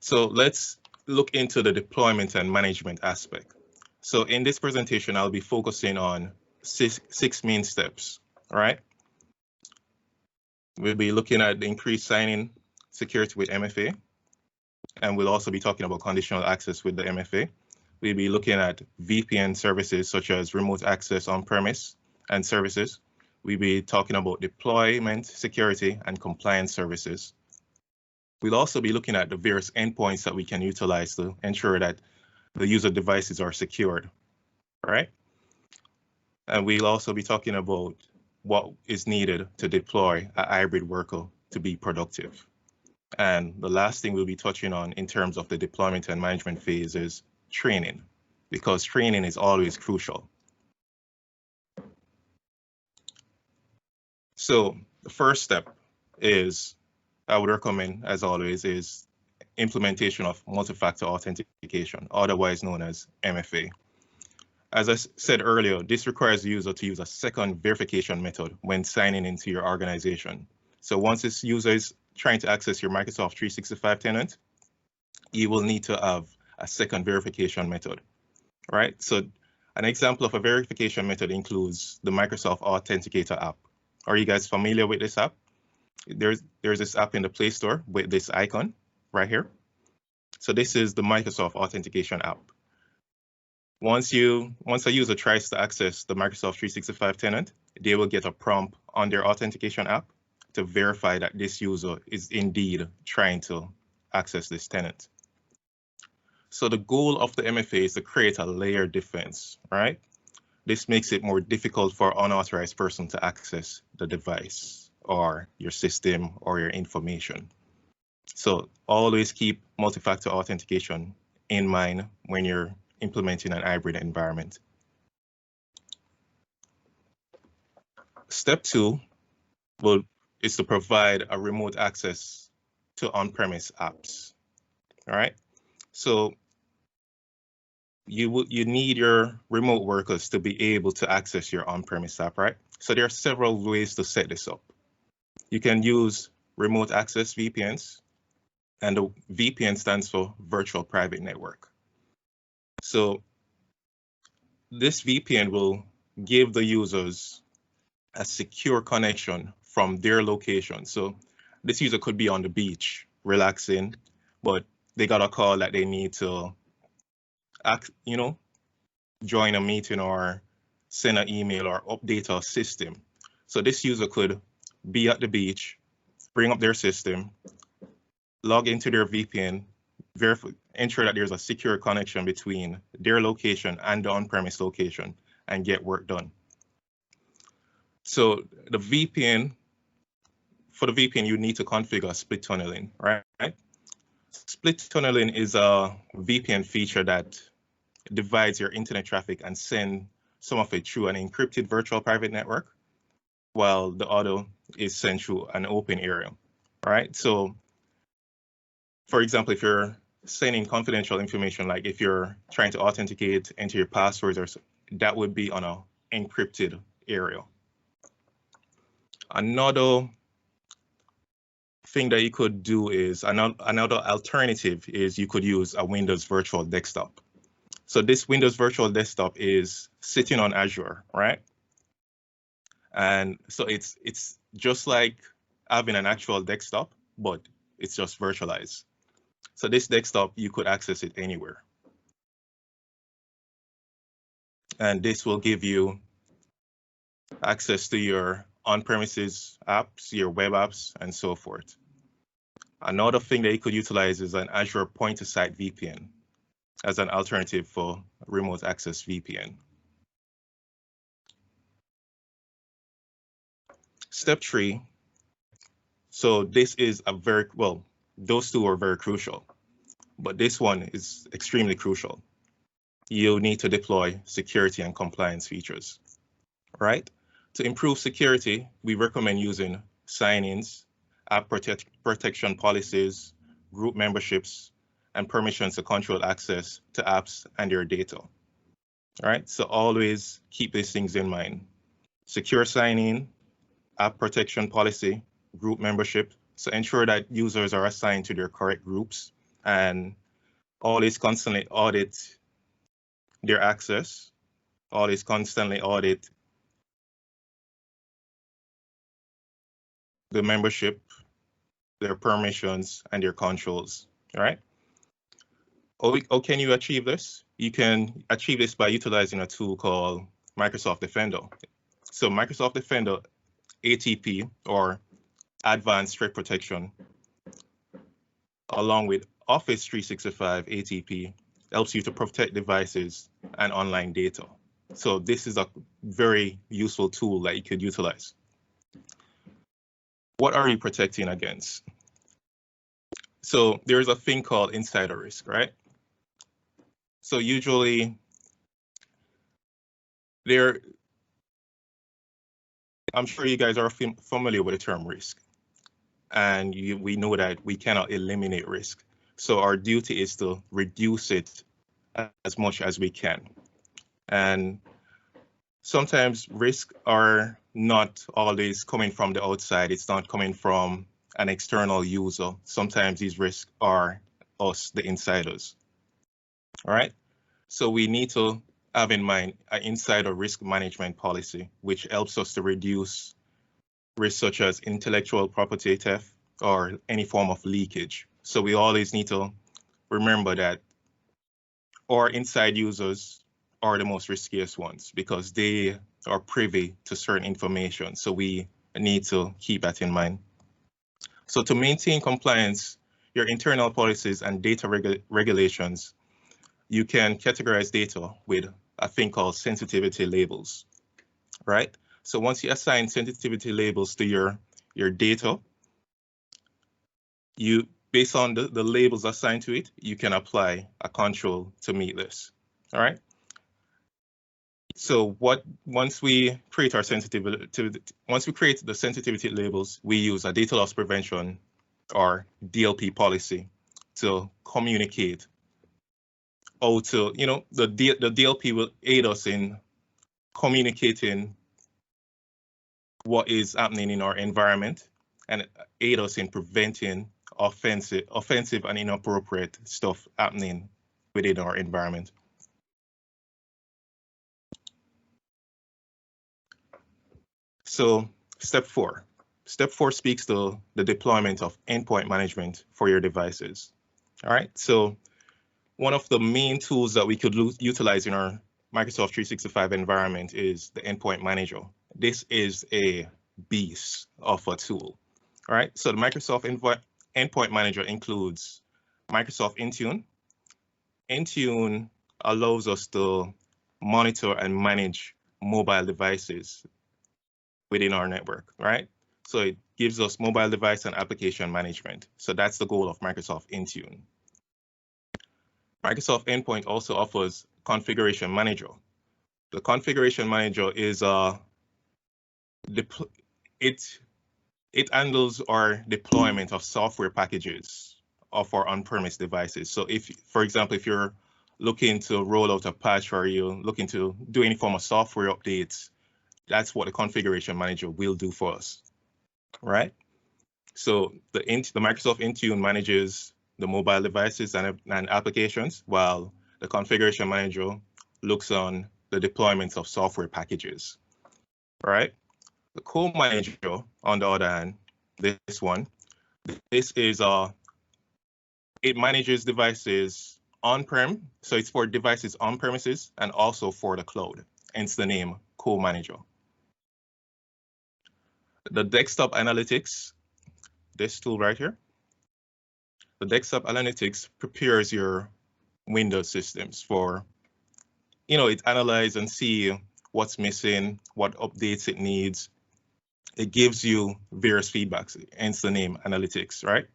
So let's look into the deployment and management aspect. So in this presentation, I'll be focusing on six main steps, all right? We'll be looking at the increased sign-in security with MFA, and we'll also be talking about conditional access with the MFA. We'll be looking at VPN services such as remote access on-premise and services. We'll be talking about deployment, security, and compliance services. We'll also be looking at the various endpoints that we can utilize to ensure that the user devices are secured, right? And we'll also be talking about what is needed to deploy a hybrid worker to be productive. And the last thing we'll be touching on in terms of the deployment and management phase is training, because training is always crucial. So the first step is, I would recommend, as always, is implementation of multi-factor authentication, otherwise known as MFA. As I said earlier, this requires the user to use a second verification method when signing into your organization. So once this user is trying to access your Microsoft 365 tenant, you will need to have a second verification method, right? So an example of a verification method includes the Microsoft Authenticator app. Are you guys familiar with this app? There's this app in the Play Store with this icon right here. So this is the Microsoft Authentication app. Once a user tries to access the Microsoft 365 tenant, they will get a prompt on their authentication app to verify that this user is indeed trying to access this tenant. So the goal of the MFA is to create a layered defense, right? This makes it more difficult for an unauthorized person to access the device or your system or your information. So always keep multi-factor authentication in mind when you're implementing an hybrid environment. Step 2 is to provide a remote access to on-premise apps. All right. So you need your remote workers to be able to access your on-premise app, right? So there are several ways to set this up. You can use remote access VPNs, and the VPN stands for Virtual Private Network. So this VPN will give the users a secure connection from their location. So this user could be on the beach relaxing, but they got a call that they need to join a meeting or send an email or update a system. So this user could be at the beach, bring up their system, log into their VPN, ensure that there's a secure connection between their location and the on-premise location, and get work done. So for the VPN, you need to configure split tunneling, right? Split tunneling is a VPN feature that divides your internet traffic and send some of it through an encrypted virtual private network, while the other is sent through an open area, right? So for example, if you're sending confidential information, like if you're trying to authenticate, enter your passwords, or that would be on an encrypted area. Another thing that you could do is, another alternative is you could use a Windows Virtual Desktop. So this Windows Virtual Desktop is sitting on Azure, right? And so it's just like having an actual desktop, but it's just virtualized. So this desktop, you could access it anywhere. And this will give you access to your on-premises apps, your web apps, and so forth. Another thing that you could utilize is an Azure point-to-site VPN as an alternative for remote access VPN. Step 3. So this is those two are very crucial, but this one is extremely crucial. You need to deploy security and compliance features, right? To improve security, we recommend using sign-ins, app protection policies, group memberships, and permissions to control access to apps and their data. All right, so always keep these things in mind. Secure sign-in, app protection policy, group membership. So ensure that users are assigned to their correct groups and always constantly audit their access, always constantly audit the membership, their permissions, and their controls, all right? How can you achieve this? You can achieve this by utilizing a tool called Microsoft Defender. So Microsoft Defender ATP, or Advanced Threat Protection, along with Office 365 ATP, helps you to protect devices and online data. So this is a very useful tool that you could utilize. What are you protecting against? So there's a thing called insider risk, right? So usually I'm sure you guys are familiar with the term risk, and we know that we cannot eliminate risk. So our duty is to reduce it as much as we can. And sometimes risks are not always coming from the outside. It's not coming from an external user. Sometimes these risks are us, the insiders. All right. So we need to have in mind an insider risk management policy, which helps us to reduce risks such as intellectual property theft or any form of leakage. So we always need to remember that our inside users are the most riskiest ones because they are privy to certain information. So we need to keep that in mind. So to maintain compliance, your internal policies and data regulations, you can categorize data with a thing called sensitivity labels, right? So once you assign sensitivity labels to your data, based on the labels assigned to it, you can apply a control to meet this, all right? So once we create the sensitivity labels, we use a data loss prevention or DLP policy to communicate how to, the DLP will aid us in communicating what is happening in our environment and aid us in preventing offensive and inappropriate stuff happening within our environment. So step 4. Step 4 speaks to the deployment of endpoint management for your devices. All right, so one of the main tools that we could utilize in our Microsoft 365 environment is the endpoint manager. This is a beast of a tool. All right, so the Microsoft endpoint manager includes Microsoft Intune. Intune allows us to monitor and manage mobile devices within our network, right? So it gives us mobile device and application management. So that's the goal of Microsoft Intune. Microsoft Endpoint also offers Configuration Manager. The Configuration Manager is it handles our deployment of software packages of our on-premise devices. So if, for example, if you're looking to roll out a patch or you're looking to do any form of software updates, that's what the Configuration Manager will do for us, right? So the Microsoft Intune manages the mobile devices and applications, while the Configuration Manager looks on the deployments of software packages, right? The Co-Manager, on the other hand, this is it manages devices on-prem, so it's for devices on premises and also for the cloud, hence the name Co-Manager. The Desktop Analytics, this tool right here, the Desktop Analytics prepares your Windows systems for, it analyzes and see what's missing, what updates it needs. It gives you various feedbacks, hence the name analytics, right?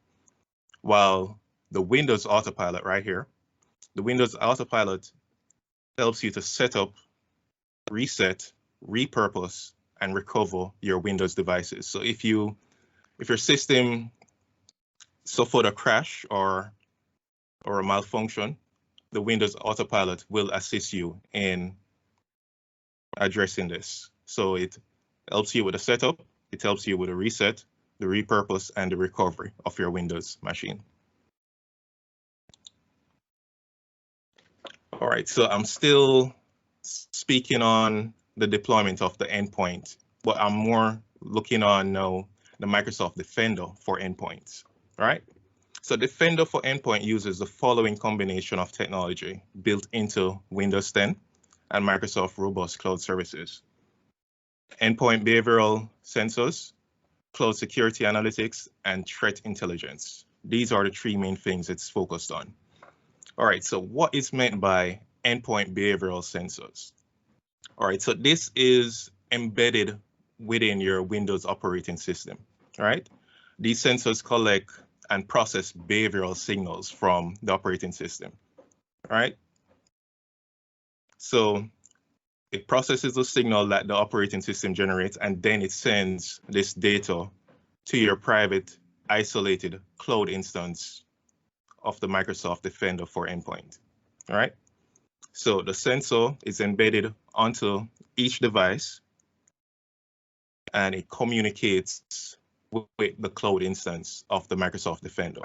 While the Windows Autopilot right here, the Windows Autopilot helps you to set up, reset, repurpose, and recover your Windows devices. So if your system suffered a crash or a malfunction, the Windows Autopilot will assist you in addressing this. So it helps you with the setup, it helps you with the reset, the repurpose, and the recovery of your Windows machine. All right, so I'm still speaking on the deployment of the endpoint, but I'm more looking on now the Microsoft Defender for endpoints, right? So Defender for endpoint uses the following combination of technology built into Windows 10 and Microsoft robust cloud services: endpoint behavioral sensors, cloud security analytics, and threat intelligence. These are the three main things it's focused on. All right, so what is meant by endpoint behavioral sensors? All right, so this is embedded within your Windows operating system, all right? These sensors collect and process behavioral signals from the operating system, all right? So it processes the signal that the operating system generates, and then it sends this data to your private, isolated cloud instance of the Microsoft Defender for endpoint, all right? So the sensor is embedded onto each device, and it communicates with the cloud instance of the Microsoft Defender.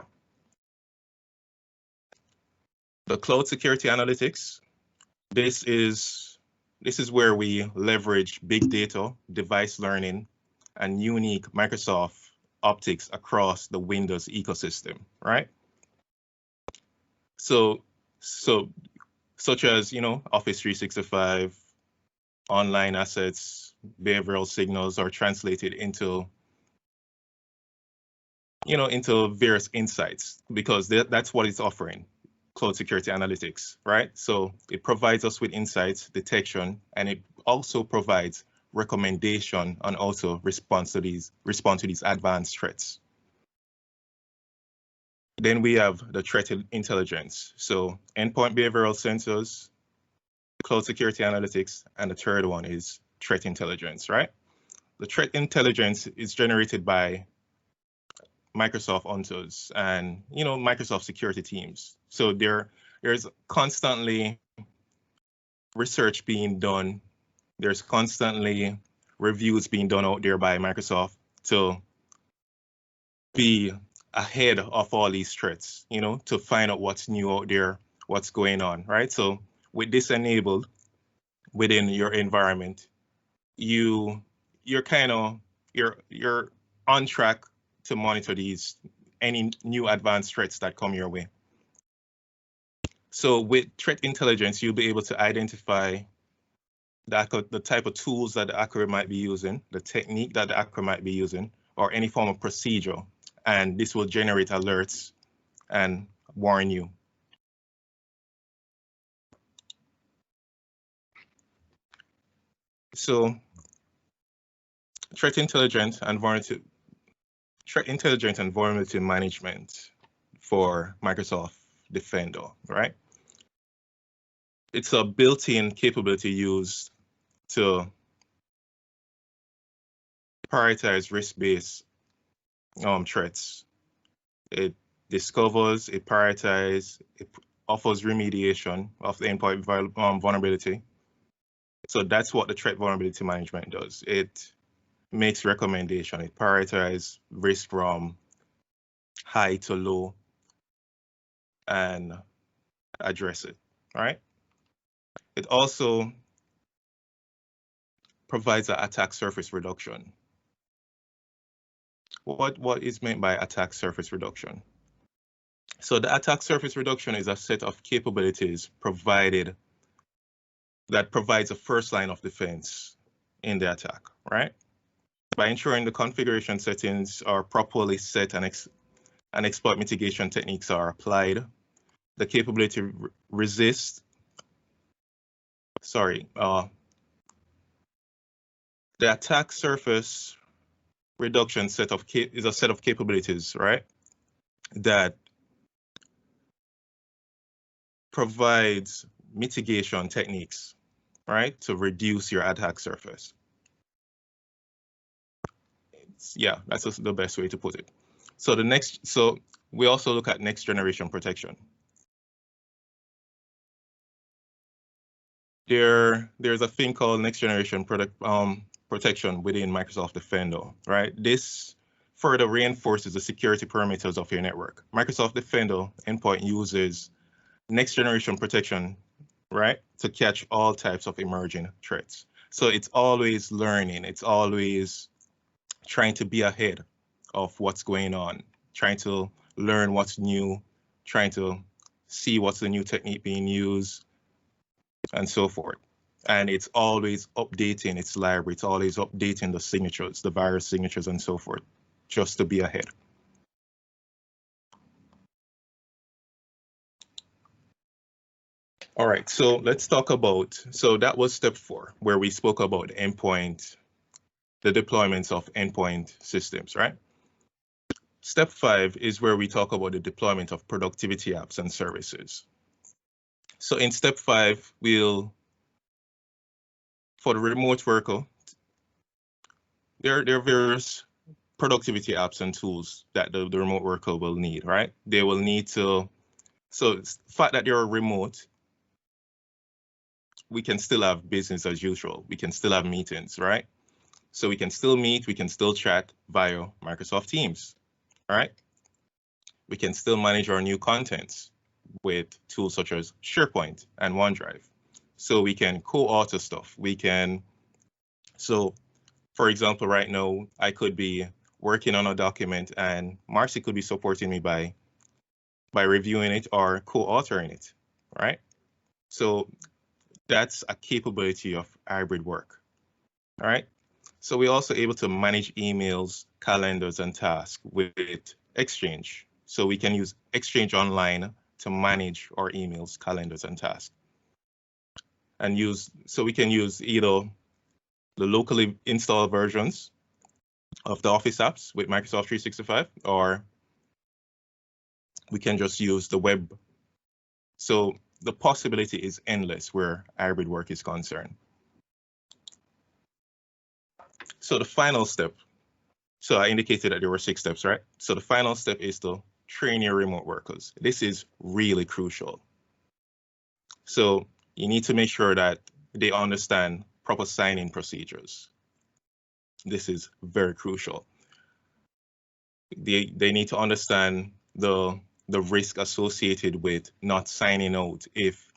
The cloud security analytics, this is where we leverage big data, device learning, and unique Microsoft optics across the Windows ecosystem, right? So such as, Office 365, online assets, behavioral signals are translated into various insights, because that's what it's offering, cloud security analytics, right? So it provides us with insights, detection, and it also provides recommendation on also respond to these advanced threats. Then we have the threat intelligence. So endpoint behavioral sensors, cloud security analytics, and the third one is threat intelligence, right? The threat intelligence is generated by Microsoft hunters and Microsoft security teams. So there's constantly research being done. There's constantly reviews being done out there by Microsoft to be ahead of all these threats, to find out what's new out there, what's going on, right? So with this enabled within your environment, you're on track to monitor any new advanced threats that come your way. So with threat intelligence, you'll be able to identify the type of tools that the hacker might be using, the technique that the hacker might be using, or any form of procedure, and this will generate alerts and warn you. So threat intelligence and vulnerability management for Microsoft Defender, right? It's a built-in capability used to prioritize risk-based threats. It discovers, it prioritizes, it offers remediation of the endpoint vulnerability. So that's what the threat vulnerability management does. It makes recommendation, it prioritizes risk from high to low and address it, right? It also provides an attack surface reduction. What is meant by attack surface reduction? So the attack surface reduction is a set of capabilities that provides a first line of defense in the attack, right? By ensuring the configuration settings are properly set and exploit mitigation techniques are applied, the capability the attack surface reduction is a set of capabilities, right, that provides mitigation techniques, right, to reduce your attack surface. Yeah, that's the best way to put it. So we also look at next generation protection. There's a thing called next generation protection within Microsoft Defender, right? This further reinforces the security parameters of your network. Microsoft Defender endpoint uses next generation protection right? To catch all types of emerging threats. So it's always learning. It's always trying to be ahead of what's going on, trying to learn what's new, trying to see what's the new technique being used, and so forth. And it's always updating its library. It's always updating the signatures, the virus signatures, and so forth, just to be ahead. All right, so let's talk about, so that was step 4, where we spoke about endpoint, the deployments of endpoint systems, right? Step 5 is where we talk about the deployment of productivity apps and services. So in step 5, for the remote worker, there are various productivity apps and tools that the remote worker will need, right? They will need to, so the fact that they're remote, we can still have business as usual. We can still have meetings, right? So we can still meet, we can still chat via Microsoft Teams, right? We can still manage our new contents with tools such as SharePoint and OneDrive. So we can co-author stuff. We can, so for example, right now, I could be working on a document and Marcy could be supporting me by reviewing it or co-authoring it, right? So that's a capability of hybrid work, all right? So we're also able to manage emails, calendars, and tasks with Exchange. So we can use Exchange Online to manage our emails, calendars, and tasks. And so we can use either the locally installed versions of the Office apps with Microsoft 365, or we can just use the web. So the possibility is endless where hybrid work is concerned. So the final step, so I indicated that there were 6 steps, right? So the final step is to train your remote workers. This is really crucial. So you need to make sure that they understand proper sign-in procedures. This is very crucial. They need to understand the risk associated with not signing out if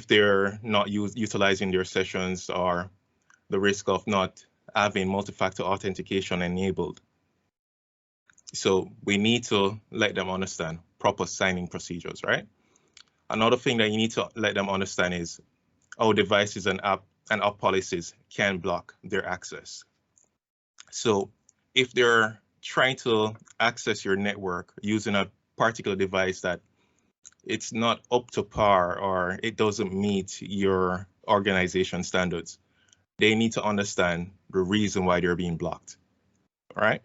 they're not utilizing their sessions, or the risk of not having multi-factor authentication enabled. So we need to let them understand proper signing procedures, right? Another thing that you need to let them understand is how devices and app policies can block their access. So if they're trying to access your network using a particular device that it's not up to par or it doesn't meet your organization standards, they need to understand the reason why they're being blocked, all right?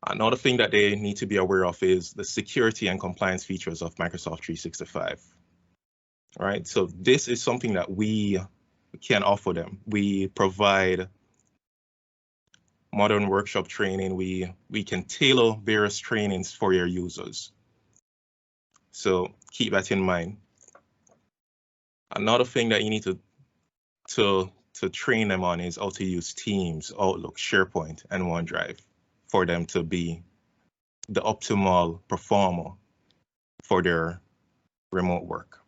Another thing that they need to be aware of is the security and compliance features of Microsoft 365, all right? So this is something that we can offer them. We provide modern workshop training. We can tailor various trainings for your users. So keep that in mind. Another thing that you need to train them on is how to use Teams, Outlook, SharePoint, and OneDrive for them to be the optimal performer for their remote work.